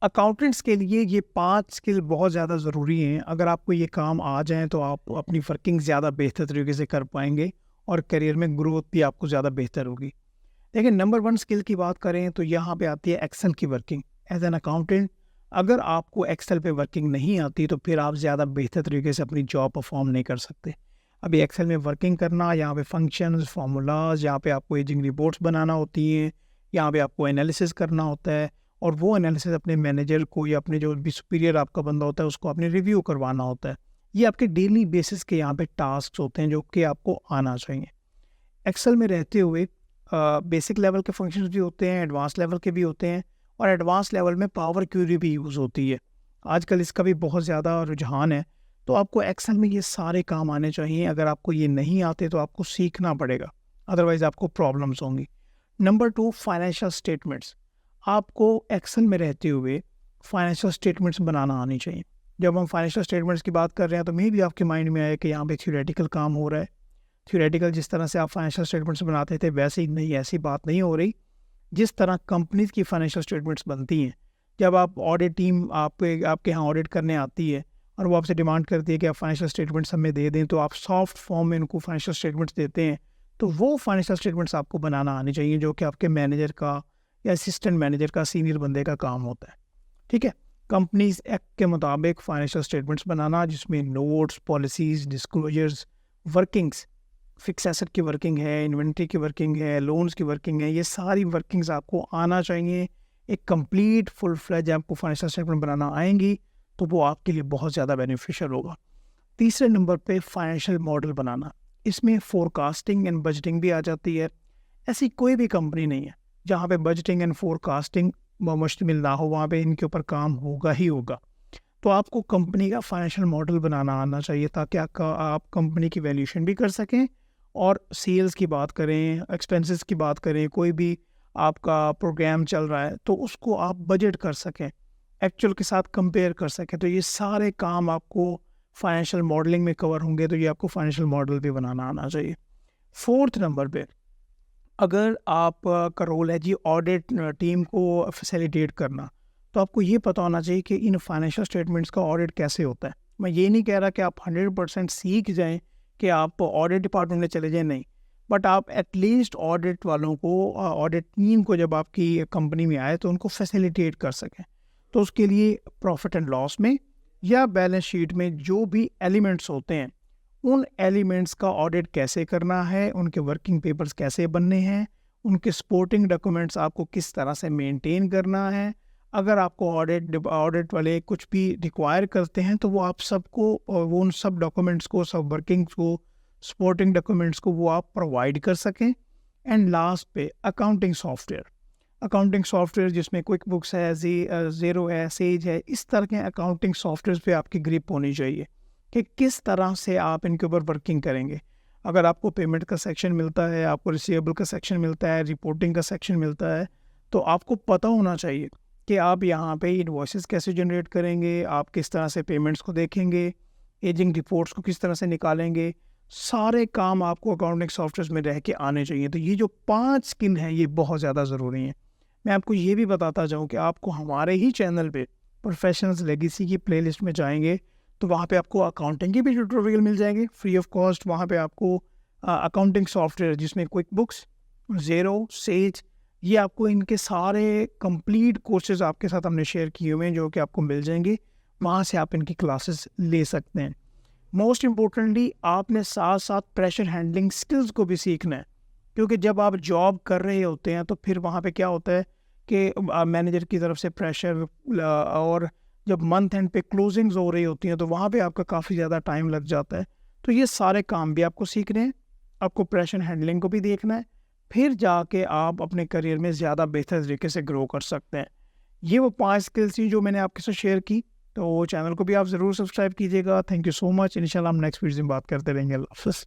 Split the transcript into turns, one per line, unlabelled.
Accountants के लिए ये 5 स्किल बहुत ज़्यादा ज़रूरी हैं। अगर आपको ये काम आ जाएँ तो आप अपनी वर्किंग ज़्यादा बेहतर तरीके से कर पाएँगे और करियर में ग्रोथ भी आपको ज़्यादा बेहतर होगी। देखिए, नंबर 1 स्किल की बात करें तो यहाँ पे आती है एक्सेल की वर्किंग। एज़ एन अकाउंटेंट अगर आपको एक्सेल पे वर्किंग नहीं आती तो फिर आप ज़्यादा बेहतर तरीके से अपनी जॉब परफ़ॉर्म नहीं कर सकते। अभी एक्सेल में वर्किंग करना, यहाँ पे फंक्शंस, फ़ॉर्मूलाज़, यहाँ पे आपको एजिंग रिपोर्ट्स बनाना होती हैं, यहाँ पे आपको एनालिसिस करना होता है और वो एनालिसिस अपने मैनेजर को या अपने जो भी सुपीरियर आपका बंदा होता है उसको आपने रिव्यू करवाना होता है। ये आपके डेली बेसिस के यहाँ पे टास्क होते हैं जो कि आपको आना चाहिए। एक्सेल में रहते हुए बेसिक लेवल के फंक्शंस भी होते हैं, एडवांस लेवल के भी होते हैं और एडवांस लेवल में पावर क्वेरी भी यूज़ होती है। आजकल इसका भी बहुत ज़्यादा रुझान है, तो आपको एक्सेल में ये सारे काम आने चाहिए। अगर आपको ये नहीं आते तो आपको सीखना पड़ेगा, अदरवाइज़ आपको प्रॉब्लम्स होंगी। Number 2 financial statements. आपको एक्सेल में रहते हुए फाइनेंशियल स्टेटमेंट्स बनाना आनी चाहिए। जब हम फाइनेंशियल स्टेटमेंट्स की बात कर रहे हैं तो मे बी आपके माइंड में आए कि यहाँ पे थ्योरेटिकल काम हो रहा है। थ्योरेटिकल जिस तरह से आप फाइनेंशियल स्टेटमेंट्स बनाते थे वैसे ही नहीं, ऐसी बात नहीं हो रही। जिस तरह कंपनीज की फाइनेंशियल स्टेटमेंट्स बनती हैं, जब आप ऑडिट टीम आपके यहाँ ऑडिट करने आती है और वो आपसे डिमांड करती है कि आप फाइनेंशियल स्टेटमेंट्स हमें दे दें, तो आप सॉफ्ट फॉर्म में उनको फाइनेंशियल स्टेटमेंट्स देते हैं। तो वो फाइनेंशियल स्टेटमेंट्स आपको बनाना आनी चाहिए जो कि आपके मैनेजर का या असिस्टेंट मैनेजर का, सीनियर बंदे का काम होता है। ठीक है? कंपनीज एक्ट के मुताबिक फाइनेंशियल स्टेटमेंट्स बनाना जिसमें notes, policies, disclosures, workings, fix asset की वर्किंग है, इन्वेंट्री की वर्किंग है, लोन्स की वर्किंग है, ये सारी वर्किंग्स आपको आना चाहिए। एक कंप्लीट फुल फ्लेज आपको फाइनेंशियल स्टेटमेंट बनाना आएंगी तो वो आपके लिए बहुत ज़्यादा बेनिफिशियल होगा। तीसरे नंबर पे फाइनेंशियल मॉडल बनाना, इसमें फोरकास्टिंग एंड बजटिंग भी आ जाती है। ऐसी कोई भी कंपनी नहीं है जहाँ पे बजटिंग एंड फोरकास्टिंग मुश्तमिल ना हो, वहाँ पे इनके ऊपर काम होगा ही होगा। तो आपको कंपनी का फाइनेंशियल मॉडल बनाना आना चाहिए ताकि आप कंपनी की वैल्यूएशन भी कर सकें और सेल्स की बात करें, एक्सपेंसेस की बात करें, कोई भी आपका प्रोग्राम चल रहा है तो उसको आप बजट कर सकें, एक्चुअल के साथ कंपेयर कर सकें। तो ये सारे काम आपको फाइनेंशियल मॉडलिंग में कवर होंगे, तो ये आपको फाइनेंशियल मॉडल भी बनाना आना चाहिए। फोर्थ नंबर पे अगर आप का रोल है जी ऑडिट टीम को फैसिलिटेट करना, तो आपको ये पता होना चाहिए कि इन फाइनेंशियल स्टेटमेंट्स का ऑडिट कैसे होता है। मैं ये नहीं कह रहा कि आप 100% सीख जाएं कि आप ऑडिट डिपार्टमेंट में चले जाएं, नहीं, बट आप एटलीस्ट ऑडिट वालों को, ऑडिट टीम को जब आपकी कंपनी में आए तो उनको फैसिलिटेट कर सकें। तो उसके लिए प्रॉफिट एंड लॉस में या बैलेंस शीट में जो भी एलिमेंट्स होते हैं उन एलिमेंट्स का ऑडिट कैसे करना है, उनके वर्किंग पेपर्स कैसे बनने हैं, उनके सपोर्टिंग डॉक्यूमेंट्स आपको किस तरह से मेंटेन करना है। अगर आपको ऑडिट वाले कुछ भी रिक्वायर करते हैं तो वो आप सबको, वो उन सब डॉक्यूमेंट्स को, सब वर्किंग्स को, सपोर्टिंग डॉक्यूमेंट्स को वो आप प्रोवाइड कर सकें। एंड लास्ट पे अकाउंटिंग सॉफ्टवेयर जिसमें क्विक बुक्स है, ज़ीरो है, सेज है, इस तरह के अकाउंटिंग सॉफ्टवेयर पे आपकी ग्रिप होनी चाहिए कि किस तरह से आप इनके ऊपर वर्किंग करेंगे। अगर आपको पेमेंट का सेक्शन मिलता है, आपको रिसीवेबल का सेक्शन मिलता है, रिपोर्टिंग का सेक्शन मिलता है, तो आपको पता होना चाहिए कि आप यहाँ पे इनवॉइसेस कैसे जनरेट करेंगे, आप किस तरह से पेमेंट्स को देखेंगे, एजिंग रिपोर्ट्स को किस तरह से निकालेंगे। सारे काम आपको अकाउंटिंग सॉफ्टवेयर में रह के आने चाहिए। तो ये जो 5 स्किल हैं ये बहुत ज़्यादा ज़रूरी हैं। मैं आपको ये भी बताता जाऊँ कि आपको हमारे ही चैनल पे प्रोफेशनल्स लेगेसी की प्लेलिस्ट में जाएंगे तो वहाँ पे आपको अकाउंटिंग के भी ट्यूटोरियल मिल जाएंगे फ्री ऑफ कॉस्ट। वहाँ पे आपको अकाउंटिंग सॉफ्टवेयर जिसमें क्विक बुक्स, ज़ीरो, सेज, ये आपको इनके सारे कंप्लीट कोर्सेज आपके साथ हमने शेयर किए हुए हैं जो कि आपको मिल जाएंगे। वहाँ से आप इनकी क्लासेस ले सकते हैं। मोस्ट इम्पोर्टेंटली आपने साथ साथ प्रेशर हैंडलिंग स्किल्स को भी सीखना है, क्योंकि जब आप जॉब कर रहे होते हैं तो फिर वहाँ पे क्या होता है कि मैनेजर की तरफ से प्रेशर, और जब मंथ एंड पे क्लोजिंग्स हो रही होती हैं तो वहाँ पे आपका काफ़ी ज़्यादा टाइम लग जाता है। तो ये सारे काम भी आपको सीखने हैं, आपको प्रेशर हैंडलिंग को भी देखना है, फिर जाके आप अपने करियर में ज़्यादा बेहतर तरीके से ग्रो कर सकते हैं। ये वो 5 स्किल्स थी जो मैंने आपके साथ शेयर की। तो चैनल को भी आप ज़रूर सब्सक्राइब कीजिएगा। Thank you so much. इंशाल्लाह हम नेक्स्ट वीडियो में बात करते रहेंगे। अल्लाह हाफ़िज़।